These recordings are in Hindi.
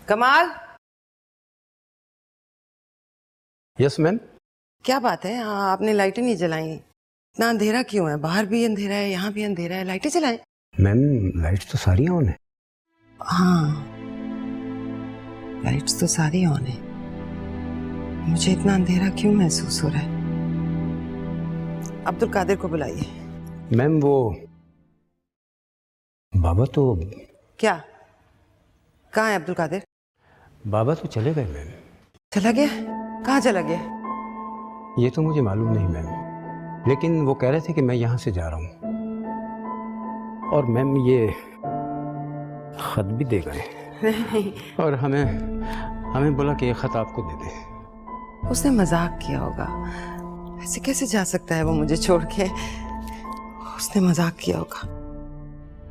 कमाल। Yes ma'am. क्या बात है, आपने लाइटें नहीं जलाई? इतना अंधेरा क्यों है? बाहर भी अंधेरा है, यहाँ भी अंधेरा है, लाइटें जलाएं। मैम लाइट्स तो सारी ऑन है। हाँ, लाइट्स तो सारी ऑन है। मुझे इतना अंधेरा क्यों महसूस हो रहा है? अब्दुल कादिर को बुलाइए। मैम वो बाबा तो क्या? कहाँ है अब्दुल कादिर? बाबा तो चले गए मैम। चला गया? कहाँ चला गया? ये तो मुझे मालूम नहीं मैम, लेकिन वो कह रहे थे कि मैं यहाँ से जा रहा हूँ। और मैम ये खत भी दे गए और हमें बोला कि ये खत आपको दे दे। उसने मजाक किया होगा। ऐसे कैसे जा सकता है वो मुझे छोड़ के? उसने मजाक किया होगा।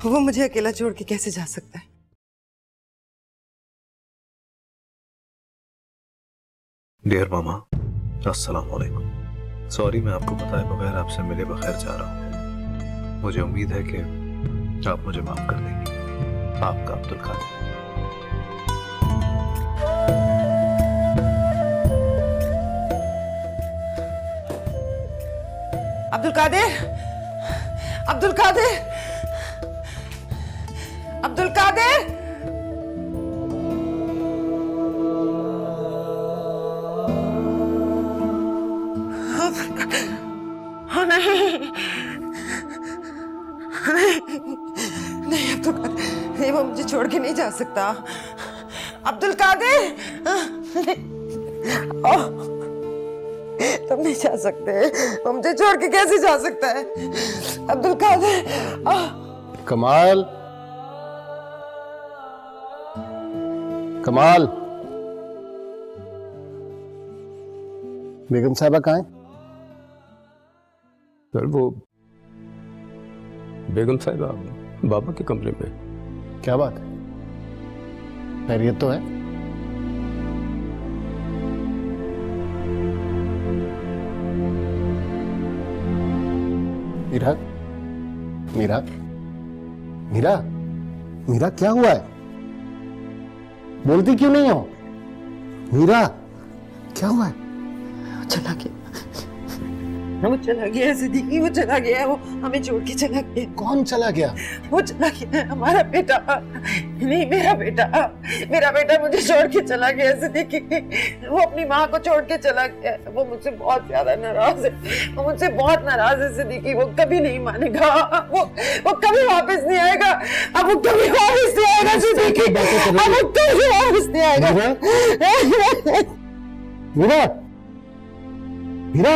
वो मुझे अकेला छोड़ के कैसे जा सकता है? डियर मामा, अस्सलाम वालेकुम। सॉरी, मैं आपको बताए बगैर आपसे मिले बगैर जा रहा हूँ। मुझे उम्मीद है कि आप मुझे माफ कर देंगे। आपका अब्दुल कादिर। अब्दुल कादिर, अब्दुल कादिर, अब्दुल कादिर। नहीं अब्दुल कादिर, नहीं, वो मुझे छोड़ के नहीं जा सकता। अब्दुल कादिर, तुम नहीं जा सकते। वो मुझे छोड़ के कैसे जा सकता है? अब्दुल कादिर। कमाल, कमाल, बेगम साहबा कहाँ हैं? सर वो बेगम साहिबा बाबा के कमरे में। क्या बात है, खैरियत तो है? मीरा, मीरा, मीरा, मीरा, क्या हुआ है? बोलती क्यों नहीं हो? मीरा, क्या हुआ है? चला गया, वो चला गया सिद्दीकी, वो चला गया, वो हमें छोड़ के चला गया। कौन चला गया? वो चला गया, हमारा बेटा। नहीं, मेरा बेटा मुझे छोड़ के चला गया सिद्दीकी। वो अपनी माँ को छोड़ के चला गया। वो मुझसे बहुत ज्यादा नाराज है, वो मुझसे बहुत नाराज है सिद्दीकी। वो कभी नहीं मानेगा, वो कभी वापस नहीं आएगा। अब वो कभी वापस नहीं आएगा सिद्दीकी, अब वो कभी वापस नहीं आएगा। मीरा, मीरा,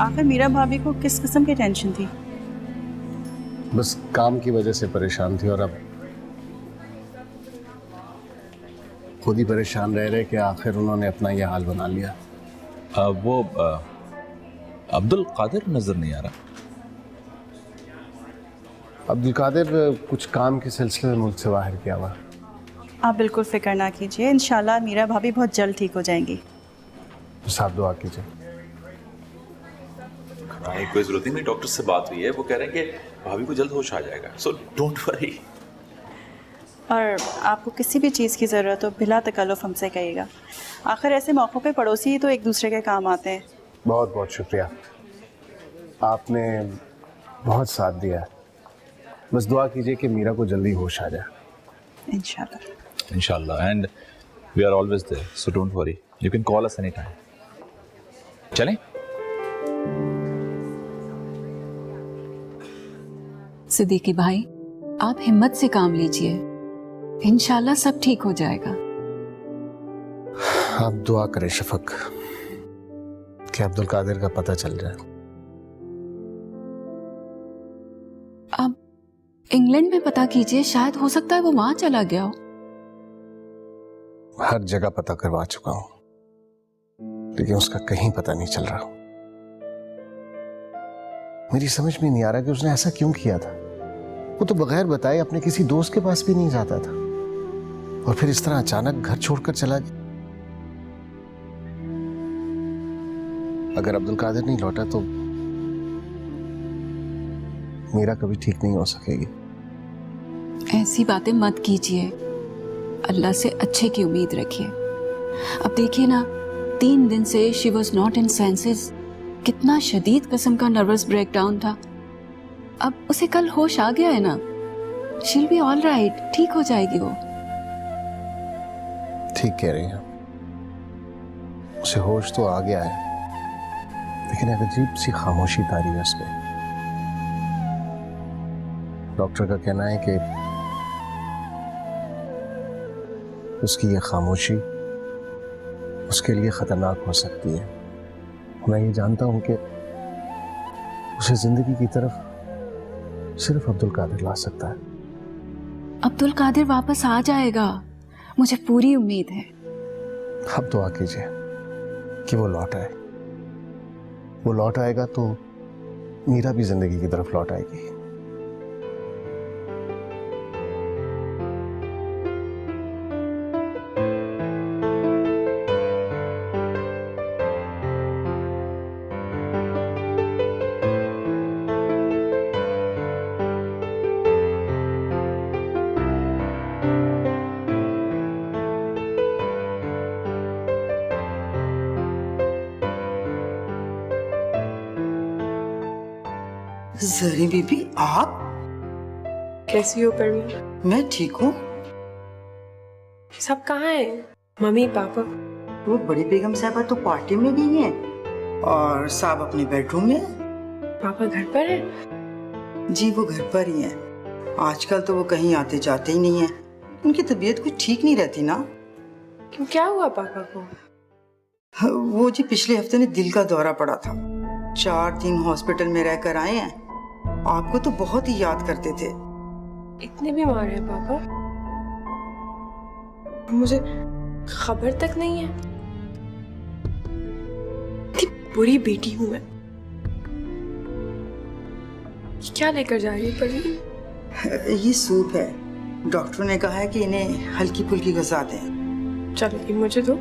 आखिर मीरा भाभी को किस किस्म की टेंशन थी? बस काम की वजह से परेशान थी और अब खुद ही परेशान रह रहे कि आखिर उन्होंने अपना ये हाल बना लिया। वो अब्दुल कादिर नजर नहीं आ रहा। अब्दुल कादिर कुछ काम के सिलसिले में मुल्क से बाहर गया हुआ। आप बिल्कुल फिक्र ना कीजिए, इंशाल्लाह मीरा भाभी बहुत जल्द ठीक हो जाएंगी। बस आप दुआ कीजिए। कोई जरूरत नहीं, डॉक्टर से बात हुई है, वो कह रहे हैं कि भाभी को जल्द होश आ जाएगा, सो डोंट वरी। और आपको किसी भी चीज़ की ज़रूरत हो बिला तकल्लुफ़ हमसे कहिएगा। आखिर ऐसे मौक़ों पे पड़ोसी ही तो एक दूसरे के काम आते हैं। बहुत बहुत शुक्रिया, आपने बहुत साथ दिया है। बस दुआ कीजिए कि मीरा को जल्दी होश आ जाए। इंशाल्लाह। इंशाल्लाह, and we are always there, so don't worry, you can call us any time. चलें? सिद्दीकी भाई, आप हिम्मत से काम लीजिए, इंशाल्लाह सब ठीक हो जाएगा। आप दुआ करें शफक कि अब्दुल कादिर का पता चल जाए। अब इंग्लैंड में पता कीजिए, शायद हो सकता है वो वहां चला गया हो। हर जगह पता करवा चुका हूं, लेकिन उसका कहीं पता नहीं चल रहा। मेरी समझ में नहीं आ रहा कि उसने ऐसा क्यों किया था। वो तो बगैर बताए अपने किसी दोस्त के पास भी नहीं जाता था, और फिर इस तरह अचानक घर छोड़कर चला गया। अगर अब्दुल कादिर नहीं लौटा तो मीरा कभी ठीक नहीं हो सकेगी। ऐसी बातें मत कीजिए, अल्लाह से अच्छे की उम्मीद रखिए। अब देखिए ना, 3 दिन से she was not in senses. कितना शदीद किस्म का नर्वस ब्रेकडाउन था। अब उसे कल होश आ गया है ना, शील बी ऑल राइट, ठीक हो जाएगी वो। ठीक कह रही हैं, उसे होश तो आ गया है, लेकिन एक अजीब सी खामोशी तारी है उस पर। डॉक्टर का कहना है कि उसकी ये खामोशी उसके लिए खतरनाक हो सकती है। मैं ये जानता हूं कि उसे जिंदगी की तरफ सिर्फ अब्दुल कादिर ला सकता है। अब्दुल कादिर वापस आ जाएगा, मुझे पूरी उम्मीद है। अब दुआ कीजिए कि वो लौट आए। वो लौट आएगा तो मीरा भी जिंदगी की तरफ लौट आएगी। जरी बीबी, आप कैसी हो परवीन? मैं ठीक हूँ। सब कहाँ हैं? Mummy papa? वो बड़ी बेगम साहबा तो पार्टी में गई हैं और साहब अपने बेडरूम में। पापा घर पर हैं? जी वो घर पर ही हैं। आजकल तो वो कहीं आते जाते ही नहीं हैं। उनकी तबीयत कुछ ठीक नहीं रहती ना। क्यों, क्या हुआ पापा को? वो जी पिछले हफ्ते ने दिल का दौरा पड़ा था। 4 दिन हॉस्पिटल में रहकर आए हैं। आपको तो बहुत ही याद करते थे। इतने बीमार हैं पापा? मुझे खबर तक नहीं है। इतनी बुरी बेटी हूं मैं। क्या लेकर जा रही है परवीन? ये सूप है। डॉक्टर ने कहा है कि इन्हें हल्की फुल्की गजा दें। चलो ये मुझे दो।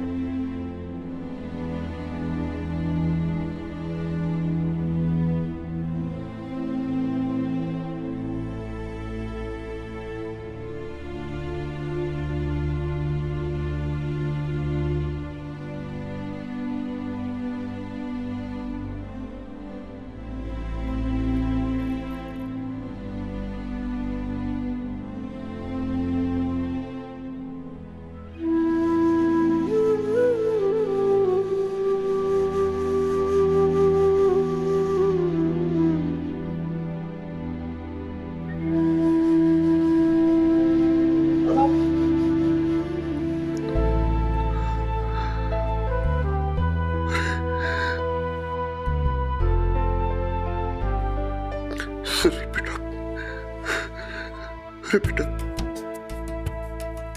अरे बेटा,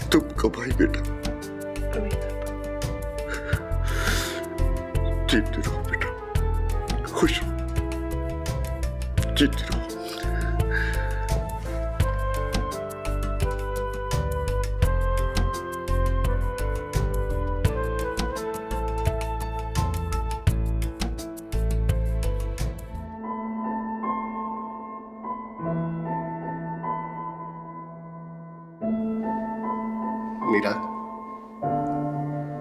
तुम कब आई बेटा? जीते रहो बेटा, खुश रहो, जीते रहो।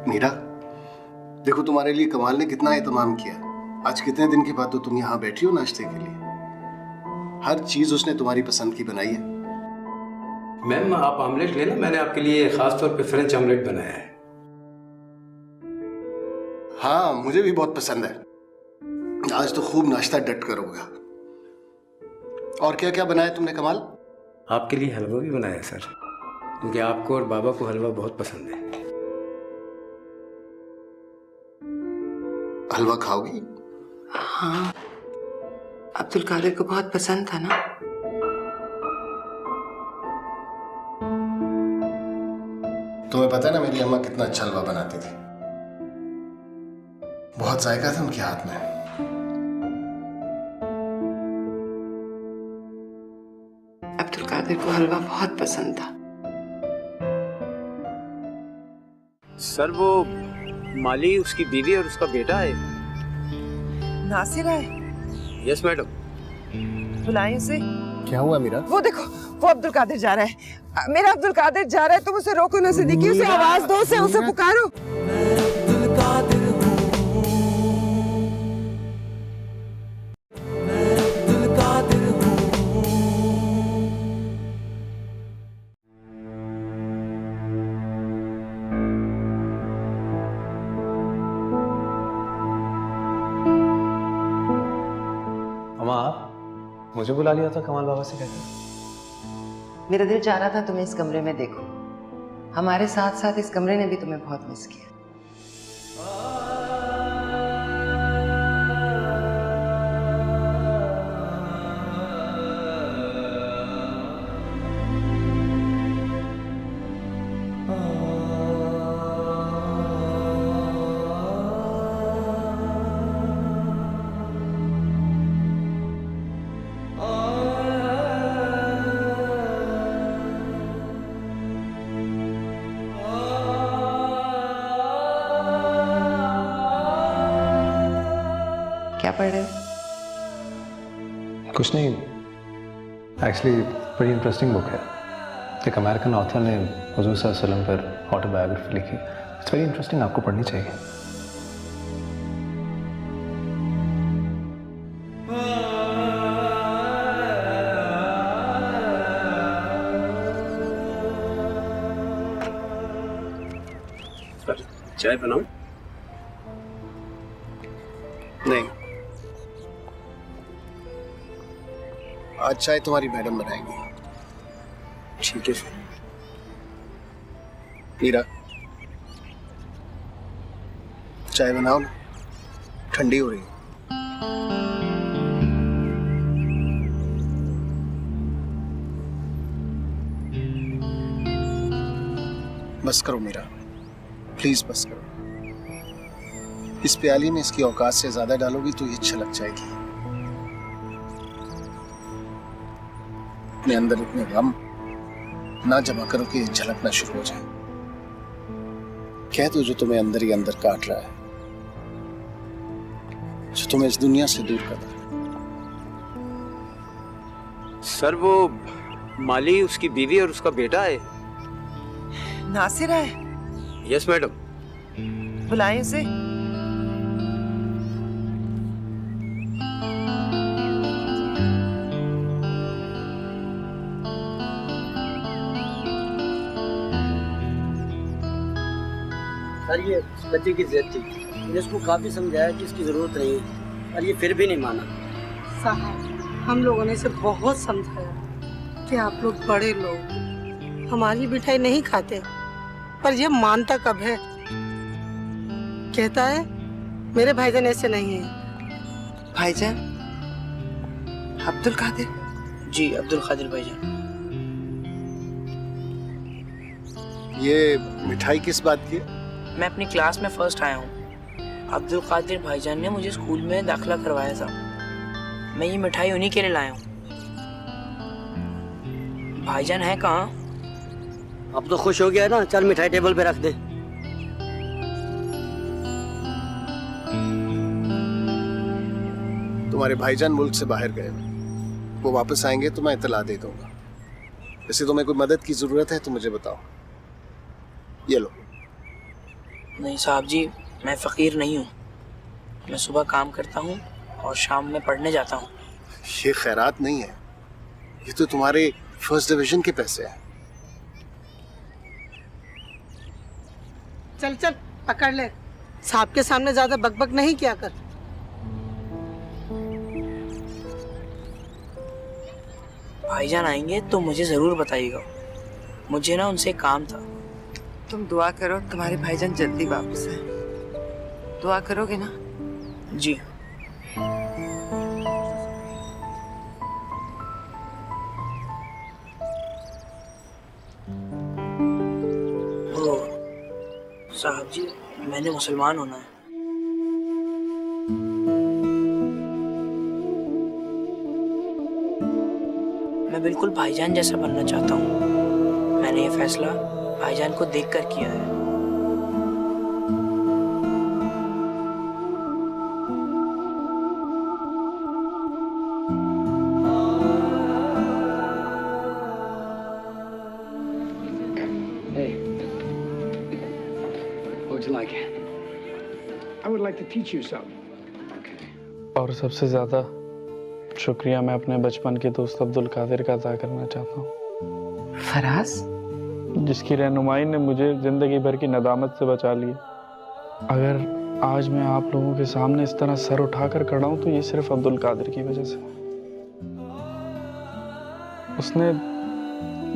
मीरा, देखो तुम्हारे लिए कमाल ने कितना एहतमाम किया। आज कितने दिन के बाद तो तुम यहाँ बैठी हो नाश्ते के लिए। हर चीज उसने तुम्हारी पसंद की बनाई है। मैम आप ऑमलेट लेना, मैंने आपके लिए खास तौर पे फ्रेंच ऑमलेट बनाया है। हाँ मुझे भी बहुत पसंद है। आज तो खूब नाश्ता डट कर होगा। और क्या क्या बनाया तुमने कमाल? आपके लिए हलवा भी बनाया सर, क्योंकि आपको और बाबा को हलवा बहुत पसंद है। हलवा खाओगी? हाँ, अब्दुल कादिर को बहुत पसंद था ना। तुम्हें पता है ना मेरी अम्मा कितना अच्छा हलवा बनाती थी, बहुत जायका था उनके हाथ में। अब्दुल कादिर को हलवा बहुत पसंद था। सर वो माली उसकी बीवी और उसका बेटा है। नासिर है? Yes madam. बुलाएं उसे। क्या हुआ मीरा? वो देखो, वो अब्दुल कादिर जा रहा है। मेरा अब्दुल कादिर जा रहा है, तुम उसे रोको ना सिद्दीकी, उसे आवाज दो, उसे पुकारो। अम्मा आप मुझे बुला लिया था कमाल बाबा से कहकर? मेरा दिल चाह रहा था तुम्हें इस कमरे में देखो। हमारे साथ साथ इस कमरे ने भी तुम्हें बहुत मिस किया। क्या पढ़ रहे हो? कुछ नहीं, एक्चुअली बड़ी इंटरेस्टिंग बुक है। एक अमेरिकन ऑथर ने हुजूर सल्लल्लाहु अलैहि वसल्लम पर ऑटोबायोग्राफी लिखी। इट्स वेरी इंटरेस्टिंग, आपको पढ़नी चाहिए। चाय बनाऊं? नहीं, आज चाय तुम्हारी मैडम बनाएंगी। ठीक है सर। मीरा, चाय बनाओ ना, ठंडी हो रही है। बस करो मीरा, प्लीज बस करो। इस प्याली में इसकी औकात से ज्यादा डालोगी तो ये छलक जाएगी। अपने अंदर इतने गम ना जमा करो कि ये झलकना शुरू हो जाए। कह दो जो तुम्हें अंदर ही अंदर काट रहा है, जो तुम्हें इस दुनिया से दूर कर रहा है। सर वो माली उसकी बीवी और उसका बेटा है। नासिर है? Yes madam. बुलाएं उसे। सर ये बच्चे की जिद थी, मैंने इसको काफ़ी समझाया कि इसकी ज़रूरत नहीं है, और ये फिर भी नहीं माना। साहब, हम लोगों ने इसे बहुत समझाया कि आप लोग बड़े लोग हमारी मिठाई नहीं खाते, पर ये मानता कब है। कहता है मेरे भाईजान ऐसे नहीं है। भाईजान? अब्दुल कादिर? जी अब्दुल कादिर भाईजान। ये मिठाई किस बात की है? मैं अपनी क्लास में फर्स्ट आया हूँ। अब्दुल कादिर भाईजान ने मुझे स्कूल में दाखिला करवाया था। मैं ये मिठाई उन्हीं के लिए लाया हूँ। भाईजान है कहाँ? अब तो खुश हो गया ना, चल मिठाई टेबल पे रख दे। तुम्हारे भाईजान मुल्क से बाहर गए, वो वापस आएंगे तो मैं इत्तला दे दूंगा। वैसे तुम्हें कोई मदद की जरूरत है तो मुझे बताओ। ये लो। नहीं साहब जी, मैं फ़कीर नहीं हूँ। मैं सुबह काम करता हूँ और शाम में पढ़ने जाता हूँ। ये खैरात नहीं है, ये तो तुम्हारे फर्स्ट डिवीजन के पैसे हैं। चल चल पकड़ ले, साहब के सामने ज्यादा बकबक नहीं किया कर। भाईजान आएंगे तो मुझे ज़रूर बताइएगा। मुझे ना उनसे काम था। तुम दुआ करो तुम्हारे भाईजान जल्दी वापस आए। दुआ करोगे ना? जी। ओ साहब जी, मैंने मुसलमान होना है। मैं बिल्कुल भाईजान जैसा बनना चाहता हूँ। मैंने ये फैसला भाईजान को देखकर किया है। और सबसे ज़्यादा शुक्रिया मैं अपने बचपन के दोस्त अब्दुल कादिर का अदा करना चाहता हूँ, फराज, जिसकी रहनुमाई ने मुझे ज़िंदगी भर की नदामत से बचा लिया। अगर आज मैं आप लोगों के सामने इस तरह सर उठाकर खड़ा हूँ तो ये सिर्फ अब्दुल कादिर की वजह से। उसने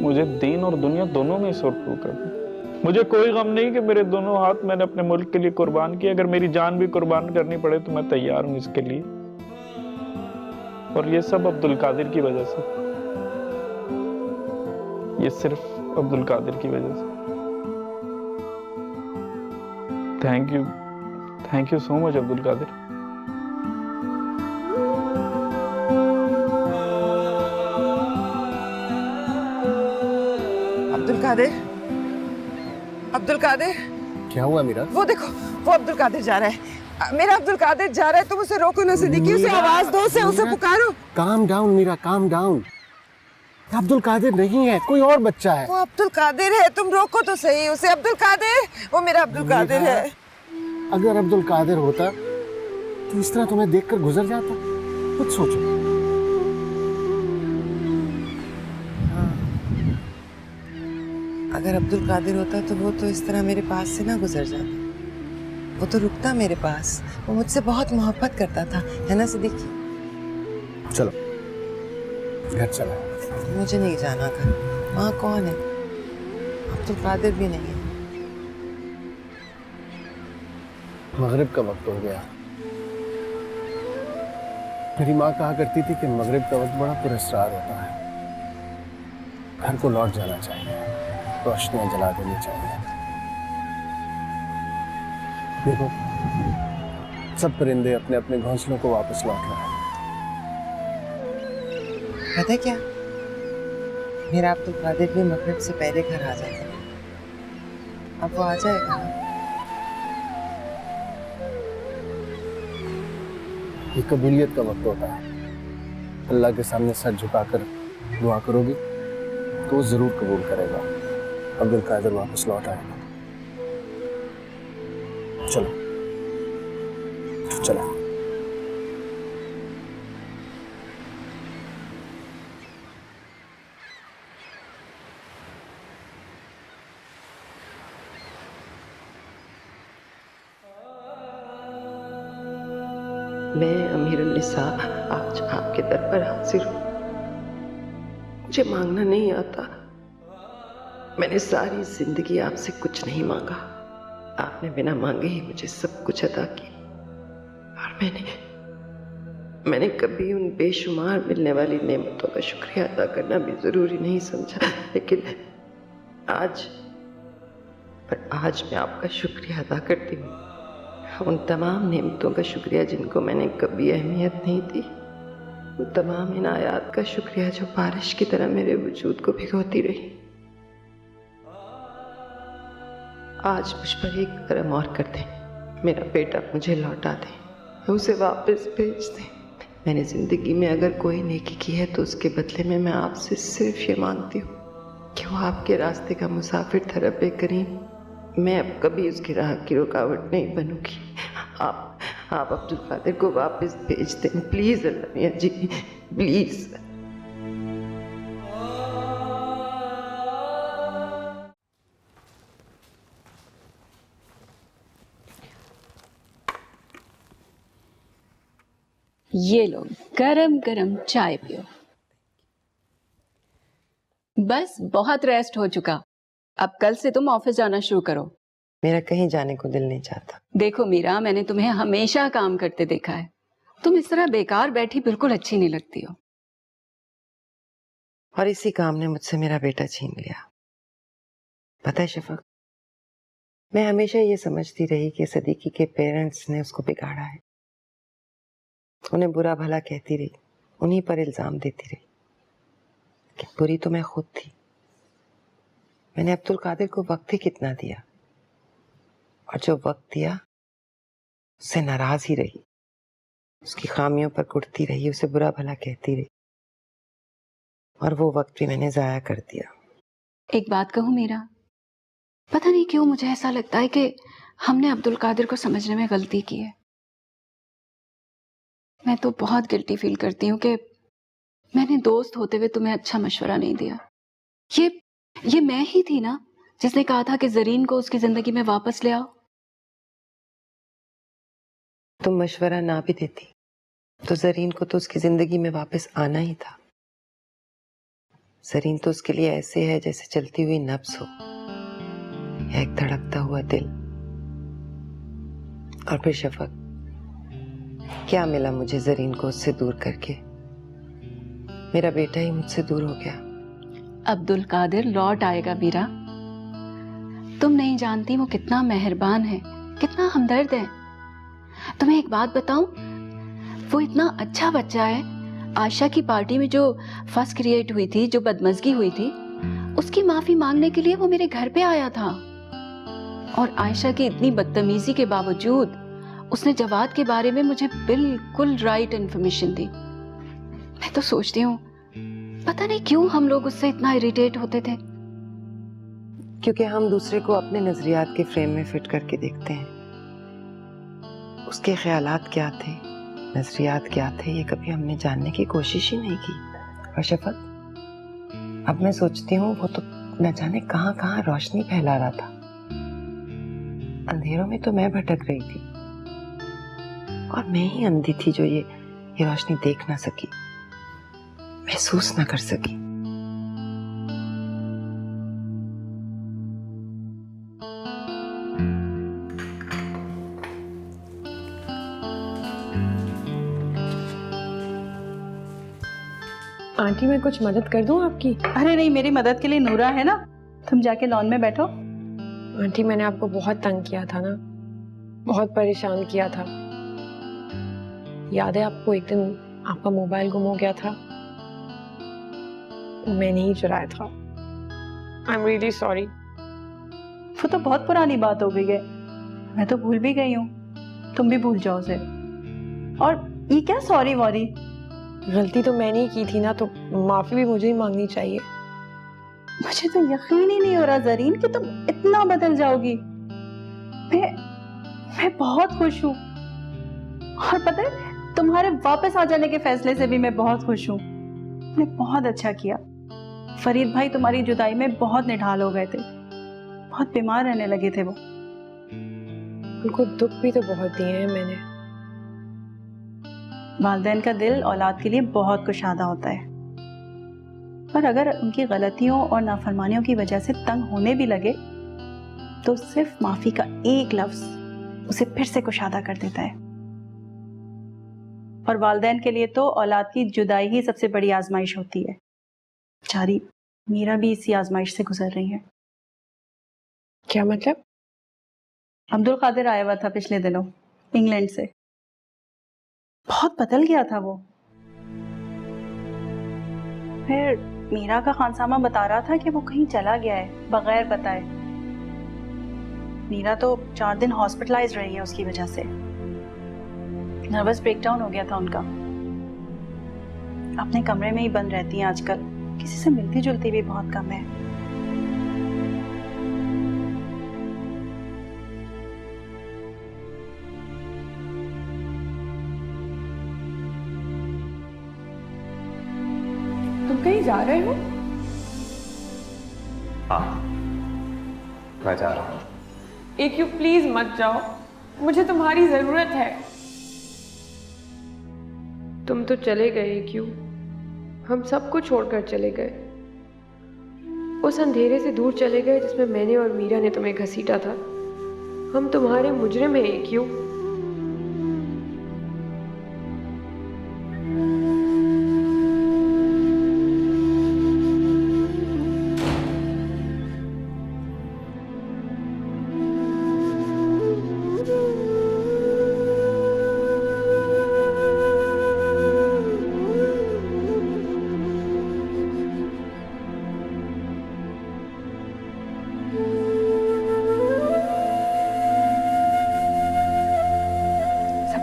मुझे दीन और दुनिया दोनों में सुरखरू कर दी। मुझे कोई गम नहीं कि मेरे दोनों हाथ मैंने अपने मुल्क के लिए कुर्बान किए। अगर मेरी जान भी कुर्बान करनी पड़े तो मैं तैयार हूँ इसके लिए। और ये सब अब्दुल कादिर की वजह से, ये सिर्फ अब्दुल कादिर की वजह से। Thank you so much Abdul Qadir. Abdul Qadir, Abdul Qadir, क्या हुआ मीरा? वो देखो, वो अब्दुल कादिर जा रहा है। मेरा अब्दुल कादिर जा रहा है, तुम उसे रोको ना सिद्दीकी, उसे आवाज दो, उसे पुकारो। Calm down Meera, calm down. Abdul Qadir नहीं है, कोई और बच्चा है। वो अब्दुल कादिर है, तुम रोको तो सही उसे। अब्दुल कादिर, वो मेरा अब्दुल कादिर है। अगर अब्दुल कादिर होता तो इस तरह तुम्हें देखकर गुजर जाता। कुछ सोचो। अगर अब्दुल कादिर होता तो वो तो इस तरह मेरे पास से ना गुजर जाता। वो तो रुकता मेरे पास। वो मुझसे बहुत मोहब्बत करता था, है ना सिद्दीकी? चलो घर चलो। मुझे नहीं जाना घर। वहाँ कौन है? अब्दुल कादिर भी नहीं है। मगरिब का वक्त हो गया। मेरी माँ कहा करती थी कि मगरिब का वक्त बड़ा पुरस्कार होता है। घर को लौट जाना चाहिए, रोशनियां जला देनी चाहिए। देखो, सब परिंदे अपने अपने घोंसलों को वापस लौट रहे हैं। पता है क्या, मेरा अब्दुल कादिर भी मगरिब से पहले घर आ जाता है। अब वो आ जाएगा ना? ये कबूलियत का वक्त होता है। अल्लाह के सामने सर झुकाकर दुआ करोगी तो वो जरूर कबूल करेगा। अब्दुल कादिर वापस लौट आएगा। चलो चलो। मैं अमीरुन्निसा आज आपके दर पर हाजिर हूँ। मुझे मांगना नहीं आता। मैंने सारी जिंदगी आपसे कुछ नहीं मांगा। आपने बिना मांगे ही मुझे सब कुछ अता किया। और मैंने कभी उन बेशुमार मिलने वाली नेमतों का शुक्रिया अदा करना भी जरूरी नहीं समझा। लेकिन आज मैं आपका शुक्रिया अदा करती हूँ। उन तमाम नेमतों का शुक्रिया जिनको मैंने कभी अहमियत नहीं दी। उन तमाम इनायात का शुक्रिया जो बारिश की तरह मेरे वजूद को भिगोती रही। आज मुझ पर एक करम और कर दें। मेरा बेटा मुझे लौटा दें, उसे वापस भेज दें। मैंने जिंदगी में अगर कोई नेकी की है तो उसके बदले में मैं आपसे सिर्फ ये मांगती हूँ कि वो आपके रास्ते का मुसाफिर था रब्बे करीम। मैं अब कभी उसकी राह की रुकावट नहीं बनूंगी। आप अब्दुल कादिर को वापस भेज दें please. Allah Miyan ji please. ये लो गरम गरम चाय पियो। बस बहुत रेस्ट हो चुका, अब कल से तुम ऑफिस जाना शुरू करो। मेरा कहीं जाने को दिल नहीं चाहता। देखो मीरा, मैंने तुम्हें हमेशा काम करते देखा है, तुम इस तरह बेकार बैठी बिल्कुल अच्छी नहीं लगती हो। और इसी काम ने मुझसे मेरा बेटा छीन लिया। पता है शफक, मैं हमेशा ये समझती रही कि सदीकी के पेरेंट्स ने उसको बिगाड़ा है, उन्हें बुरा भला कहती रही, उन्हीं पर इल्जाम देती रही, लेकिन बुरी तो मैं खुद थी। मैंने अब्दुल कादिर को वक्त ही कितना दिया, और जो वक्त दिया उससे नाराज ही रही, उसकी खामियों पर कुटती रही, उसे बुरा भला कहती रही, और वो वक्त भी मैंने जाया कर दिया। एक बात कहूँ मीरा, पता नहीं क्यों मुझे ऐसा लगता है कि हमने अब्दुल कादिर को समझने में गलती की है। मैं तो बहुत गिल्टी फील करती हूँ कि मैंने दोस्त होते हुए तुम्हें अच्छा मशवरा नहीं दिया। ये मैं ही थी ना जिसने कहा था कि जरीन को उसकी जिंदगी में वापस ले आओ। तुम मशवरा ना भी देती तो जरीन को तो उसकी जिंदगी में वापस आना ही था। जरीन तो उसके लिए ऐसे है जैसे चलती हुई नब्ज हो या एक धड़कता हुआ दिल। और फिर शफक, क्या मिला मुझे जरीन को उससे दूर करके? मेरा बेटा ही मुझसे दूर हो गया। अब्दुल कादिर लौट आएगा मीरा, तुम नहीं जानती वो कितना मेहरबान है, कितना हमदर्द है। तुम्हें एक बात बताऊं, वो इतना अच्छा बच्चा है। आयशा की पार्टी में जो फस क्रिएट हुई थी, जो बदमजगी हुई थी, उसकी माफी मांगने के लिए वो मेरे घर पे आया था। और आयशा की इतनी बदतमीजी के बावजूद उसने जवाद के बारे में मुझे बिल्कुल राइट इन्फॉर्मेशन दी। मैं तो सोचती हूँ पता नहीं क्यों हम लोग उससे इतना इरिटेट होते थे। क्योंकि हम दूसरे को अपने नजरियात के फ्रेम में फिट करके देखते हैं। उसके ख्यालात क्या थे, नजरियात क्या थे, ये कभी हमने जानने की कोशिश ही नहीं की। और शफक, अब मैं सोचती हूँ वो तो न जाने कहाँ कहाँ रोशनी फैला रहा था। अंधेरों में तो मैं भटक रही थी, और मैं ही अंधी थी जो ये रोशनी देख ना सकी, महसूस ना कर सकी। आंटी मैं कुछ मदद कर दूं आपकी? अरे नहीं, मेरी मदद के लिए नूरा है ना, तुम जाके लॉन में बैठो। आंटी मैंने आपको बहुत तंग किया था ना, बहुत परेशान किया था। याद है आपको, एक दिन आपका मोबाइल गुम हो गया था, मैंने ही चुराया था। I am really sorry. वो तो बहुत पुरानी बात हो गई है, मैं तो भूल भी गई हूँ, तुम भी भूल जाओ उसे। और ये क्या सॉरी वॉरी? गलती तो मैंने ही की थी ना, तो माफी भी मुझे ही मांगनी चाहिए। मुझे तो यकीन ही नहीं हो रहा जरीन कि तुम इतना बदल जाओगी। मैं बहुत खुश हूँ, और पता है तुम्हारे वापस आ जाने के फैसले से भी मैं बहुत खुश हूँ। तुमने बहुत अच्छा किया। फरीद भाई तुम्हारी जुदाई में बहुत निढाल हो गए थे, बहुत बीमार रहने लगे थे वो। उनको दुख भी तो बहुत दिए हैं मैंने। वालिदैन का दिल औलाद के लिए बहुत कुशादा होता है, पर अगर उनकी गलतियों और नाफरमानियों की वजह से तंग होने भी लगे तो सिर्फ माफी का एक लफ्ज उसे फिर से कुशादा कर देता है। और वालिदैन के लिए तो औलाद की जुदाई ही सबसे बड़ी आजमाइश होती है। बेचारी मीरा भी इसी आजमाइश से गुजर रही है। क्या मतलब? अब्दुल कादिर आया हुआ था पिछले दिनों इंग्लैंड से, बहुत बदल गया था वो। फिर मीरा का खानसामा बता रहा था कि वो कहीं चला गया है बगैर बताए। मीरा तो 4 दिन हॉस्पिटलाइज रही है उसकी वजह से, नर्वस ब्रेकडाउन हो गया था उनका। अपने कमरे में ही बंद रहती हैं आजकल, किसी से मिलती जुलती भी बहुत कम है। तुम कहीं जा रहे हो? हाँ, मैं जा रहा हूँ। एक यू प्लीज मत जाओ, मुझे तुम्हारी जरूरत है। तुम तो चले गए क्यों, हम सबको छोड़कर चले गए। उस अंधेरे से दूर चले गए जिसमें मैंने और मीरा ने तुम्हें घसीटा था। हम तुम्हारे मुजरिम हैं, क्यों?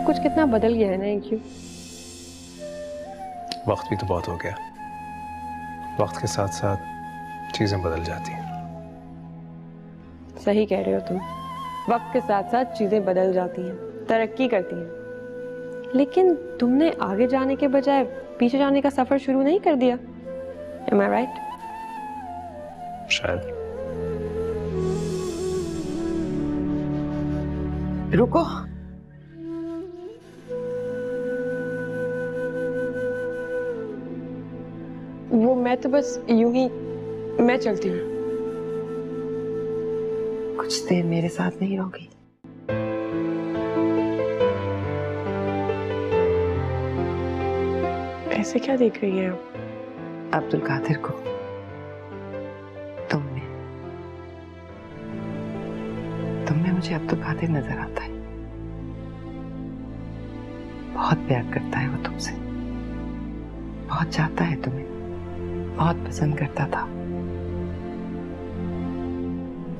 कुछ कितना बदल गया है ना, क्यों? वक्त भी तो बहुत हो गया। वक्त के साथ साथ चीजें बदल जाती हैं। सही कह रहे हो तुम। वक्त के साथ साथ चीजें बदल जाती हैं, तरक्की करती हैं। लेकिन तुमने आगे जाने के बजाय पीछे जाने का सफर शुरू नहीं कर दिया? Am I right? शायद। रुको, वो मैं तो बस यूं ही, मैं चलती हूँ। कुछ देर मेरे साथ नहीं रहोगी? ऐसे क्या देख रही हैं आप? अब्दुल कादिर को तुम में मुझे अब्दुल कादिर नजर आता है। बहुत प्यार करता है वो तुमसे, बहुत चाहता है तुम्हें, बहुत पसंद करता था।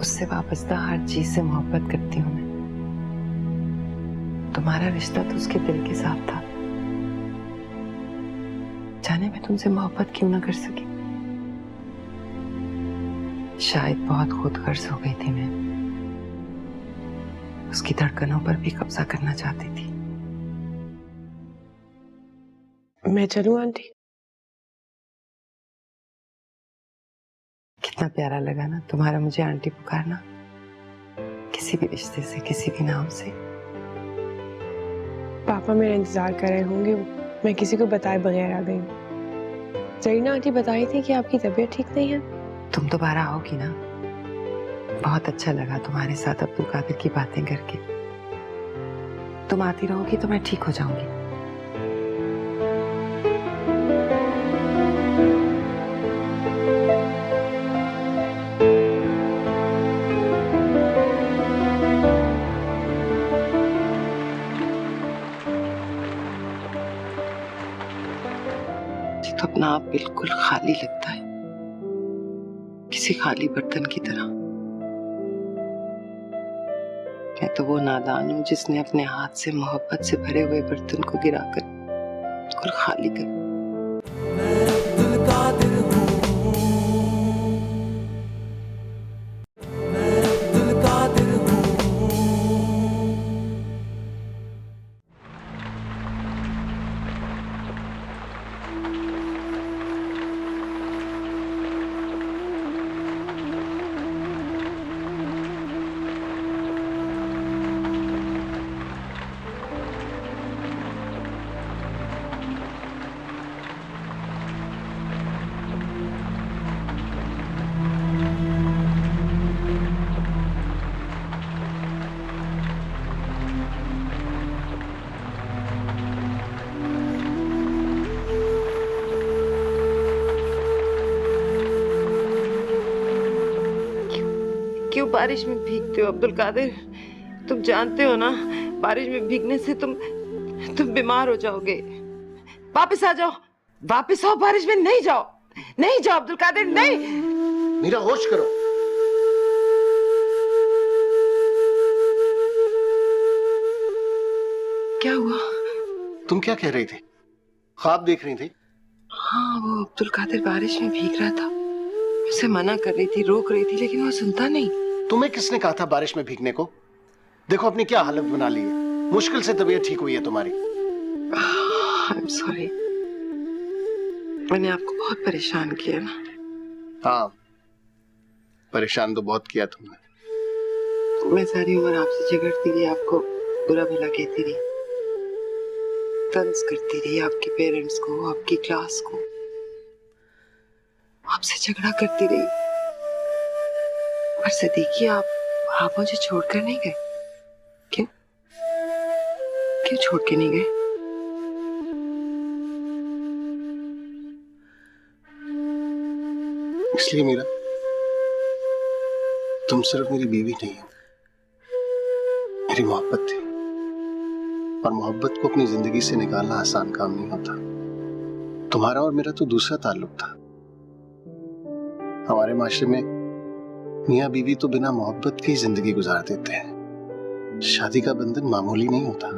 उससे वाबस्ता हर चीज से मोहब्बत करती हूँ मैं। तुम्हारा रिश्ता तो उसके दिल के साथ था। जाने मैं तुमसे मोहब्बत क्यों ना कर सकी। शायद बहुत खुदगर्ज हो गई थी मैं, उसकी धड़कनों पर भी कब्जा करना चाहती थी। मैं चलूं आंटी? कितना प्यारा लगा ना तुम्हारा मुझे आंटी पुकारना, किसी भी रिश्ते से, किसी भी नाम से। पापा मेरा इंतजार कर रहे होंगे, मैं किसी को बताए बगैर आ गई हूँ। जरीना आंटी बताई थी कि आपकी तबीयत ठीक नहीं है। तुम दोबारा आओगी ना? बहुत अच्छा लगा तुम्हारे साथ अब्दुल कादिर की बातें करके। तुम आती रहोगी तो मैं ठीक हो जाऊंगी। तो अपना आप बिल्कुल खाली लगता है, किसी खाली बर्तन की तरह। मैं तो वो नादान हूँ जिसने अपने हाथ से मोहब्बत से भरे हुए बर्तन को गिराकर बिल्कुल खाली कर। क्यों बारिश में भीगते हो अब्दुल कादिर? तुम जानते हो ना, बारिश में भीगने से तुम बीमार हो जाओगे। वापस आ जाओ, वापस आओ, बारिश में नहीं जाओ, नहीं जाओ अब्दुल कादिर, नहीं। मीरा होश करो। क्या हुआ? तुम क्या कह रही थी? ख्वाब देख रही थी? हाँ, वो अब्दुल कादिर बारिश में भीग रहा था। उसे मना कर रही थी, रोक रही थी, लेकिन वो सुनता नहीं। तुम्हें किसने कहा था बारिश में भीगने को? देखो अपनी क्या हालत बना ली है। मुश्किल से तबीयत ठीक हुई है तुम्हारी। I'm sorry, मैंने आपको बहुत परेशान किया ना। हाँ, परेशान तो बहुत किया तुमने। मैं सारी उम्र आपसे झगड़ती रही, आपको बुरा भला कहती रही, तंज करती रही आपके पेरेंट्स को, आपकी क्लास को, आपसे झगड़ा करती रही। पर सिद्दीकी आप मुझे छोड़कर नहीं गए? क्यों क्यों छोड़ के नहीं गए? इसलिए मीरा, तुम सिर्फ मेरी बीवी नहीं हो, मेरी मोहब्बत थी। और मोहब्बत को अपनी जिंदगी से निकालना आसान काम नहीं होता। तुम्हारा और मेरा तो दूसरा ताल्लुक था। हमारे माशरे में मियाँ बीवी तो बिना मोहब्बत की जिंदगी गुजार देते हैं। शादी का बंधन मामूली नहीं होता,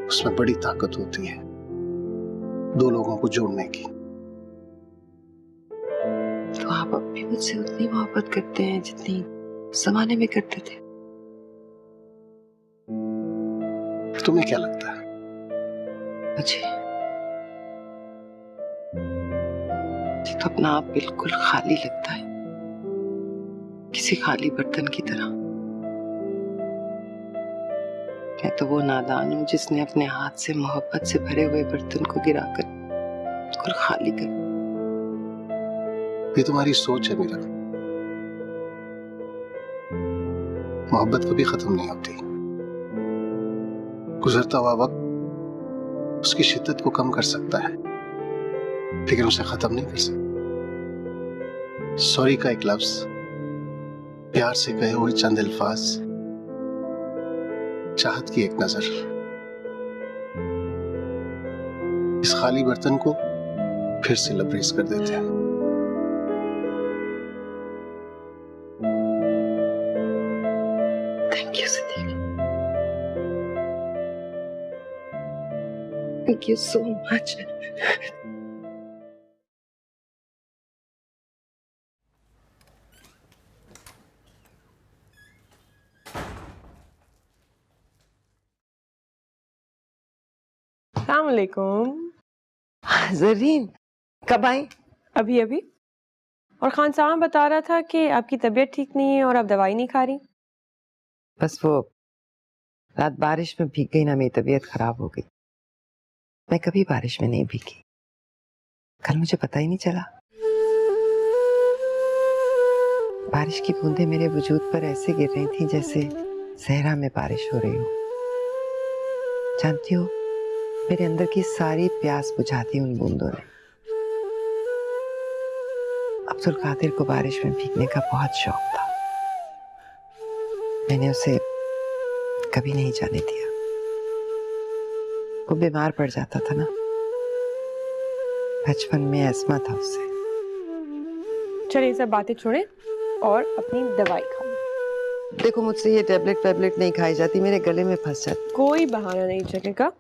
उसमें बड़ी ताकत होती है दो लोगों को जोड़ने की। तो आप अब भी मुझसे उतनी मोहब्बत करते हैं जितनी जमाने में करते थे? तुम्हें क्या लगता है? मुझे तो अपना आप बिल्कुल खाली लगता है, किसी खाली बर्तन की तरह। मैं तो वो नादान हूं जिसने अपने हाथ से मोहब्बत से भरे हुए बर्तन को गिराकर बिल्कुल खाली कर। ये तुम्हारी सोच है मीरा। मोहब्बत कभी खत्म नहीं होती। गुजरता हुआ वक्त उसकी शिद्दत को कम कर सकता है, लेकिन उसे खत्म नहीं कर सकता। सॉरी का एक लफ्ज, प्यार से कहे हुए चंद अल्फाज, चाहत की एक नजर, इस खाली बर्तन को फिर से लबरेज कर देते हैं। Thank you Siddiqui, thank you so much. अस्सलाम वालेकुम। ज़रीन, कब आई? अभी अभी। और खान साहब बता रहा था कि आपकी तबीयत ठीक नहीं है और आप दवाई नहीं खा रही। बस वो रात बारिश में भीग गई ना, मेरी तबीयत खराब हो गई। मैं कभी बारिश में नहीं भीगी, कल मुझे पता ही नहीं चला। बारिश की बूंदें मेरे वजूद पर ऐसे गिर रही थी जैसे सहरा में बारिश हो रही हो। जानती हो, मेरे अंदर की सारी प्यास बुझा दी उन बूंदों ने। अब्दुल कादिर को बारिश में भीगने का बहुत शौक था, मैंने उसे कभी नहीं जाने दिया। वो बीमार पड़ जाता था ना, बचपन में एस्मा था उससे। चलिए ये सब बातें छोड़ें और अपनी दवाई खाओ। देखो, मुझसे ये टैबलेट नहीं खाई जाती, मेरे गले में फंस जाती। कोई बहाना नहीं चलेगा।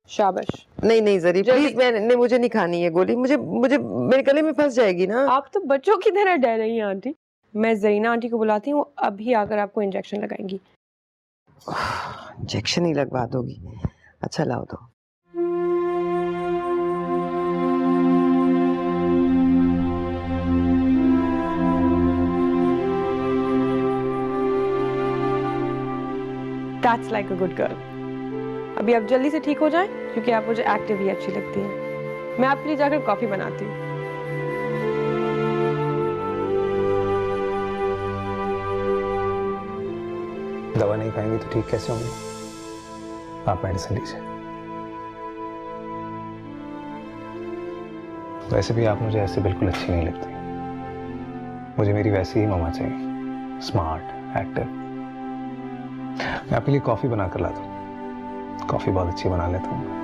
शाबाश। नहीं जरी, प्लीज, मुझे नहीं खानी है गोली। मुझे मेरे गले में फंस जाएगी ना। आप तो बच्चों की तरह डर रही हैं आंटी। मैं जरीना आंटी को बुलाती हूँ, अभी आकर आपको इंजेक्शन लगाएंगी। इंजेक्शन ही लगवा दोगी? अच्छा लाओ दो। That's like a good girl. अभी आप जल्दी से ठीक हो जाएं, क्योंकि आप मुझे एक्टिव ही अच्छी लगती हैं। मैं आपके लिए जाकर कॉफी बनाती हूँ। दवा नहीं खाएंगे तो ठीक कैसे होंगे? आप मेडिसिन लीजिए। वैसे भी आप मुझे ऐसे बिल्कुल अच्छी नहीं लगती। मुझे मेरी वैसी ही मामा चाहिए, स्मार्ट, एक्टिव। मैं आपके लिए कॉफी बना कर लाता हूँ। कॉफी बहुत अच्छी बना लेता हूँ।